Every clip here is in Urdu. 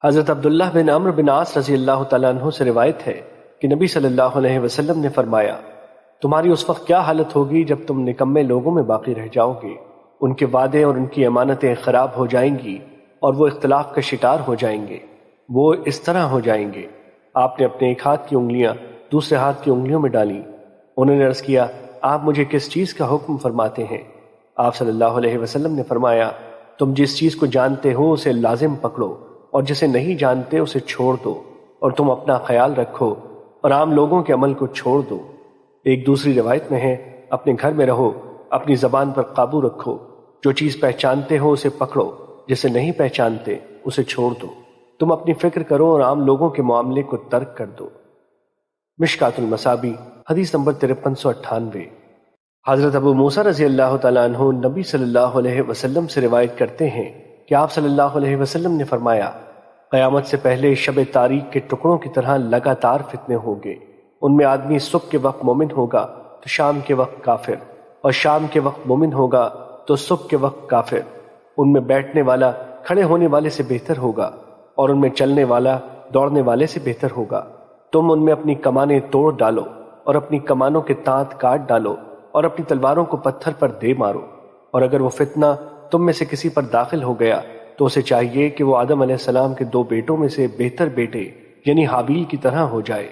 حضرت عبداللہ بن عمر بن عاص رضی اللہ تعالیٰ عنہ سے روایت ہے کہ نبی صلی اللہ علیہ وسلم نے فرمایا، تمہاری اس وقت کیا حالت ہوگی جب تم نکمے لوگوں میں باقی رہ جاؤ گے، ان کے وعدے اور ان کی امانتیں خراب ہو جائیں گی اور وہ اختلاف کا شکار ہو جائیں گے۔ وہ اس طرح ہو جائیں گے، آپ نے اپنے ایک ہاتھ کی انگلیاں دوسرے ہاتھ کی انگلیوں میں ڈالیں۔ انہوں نے عرض کیا، آپ مجھے کس چیز کا حکم فرماتے ہیں؟ آپ صلی اللہ علیہ وسلم نے فرمایا، تم جس چیز کو جانتے ہو اسے لازم پکڑو اور جسے نہیں جانتے اسے چھوڑ دو، اور تم اپنا خیال رکھو اور عام لوگوں کے عمل کو چھوڑ دو۔ ایک دوسری روایت میں ہے، اپنے گھر میں رہو، اپنی زبان پر قابو رکھو، جو چیز پہچانتے ہو اسے پکڑو، جسے نہیں پہچانتے اسے چھوڑ دو، تم اپنی فکر کرو اور عام لوگوں کے معاملے کو ترک کر دو۔ مشکات المصابیح حدیث نمبر 5398۔ حضرت ابو موسیٰ رضی اللہ تعالیٰ عنہ نبی صلی اللہ علیہ وسلم سے روایت کرتے ہیں کہ آپ صلی اللہ علیہ وسلم نے فرمایا، قیامت سے پہلے شب تاریک کے ٹکڑوں کی طرح لگاتار فتنے ہوں گے، ان میں آدمی صبح کے وقت مومن ہوگا تو شام کے وقت کافر، اور شام کے وقت مومن ہوگا تو صبح کے وقت کافر۔ ان میں بیٹھنے والا کھڑے ہونے والے سے بہتر ہوگا، اور ان میں چلنے والا دوڑنے والے سے بہتر ہوگا۔ تم ان میں اپنی کمانیں توڑ ڈالو اور اپنی کمانوں کے تانت کاٹ ڈالو اور اپنی تلواروں کو پتھر پر دے مارو، اور اگر وہ فتنہ تم میں سے کسی پر داخل ہو گیا تو اسے چاہیے کہ وہ آدم علیہ السلام کے 2 بیٹوں میں سے بہتر بیٹے یعنی حابیل کی طرح ہو جائے۔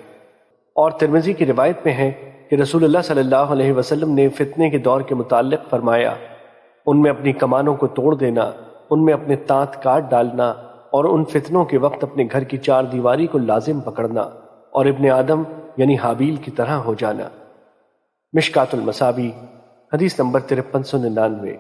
اور ترمذی کی روایت میں ہے کہ رسول اللہ صلی اللہ علیہ وسلم نے فتنے کے دور کے متعلق فرمایا، ان میں اپنی کمانوں کو توڑ دینا، ان میں اپنے تانت کاٹ ڈالنا، اور ان فتنوں کے وقت اپنے گھر کی 4 دیواری کو لازم پکڑنا، اور ابن آدم یعنی حابیل کی طرح ہو جانا۔ مشکات المصابیح حدیث نمبر 5399۔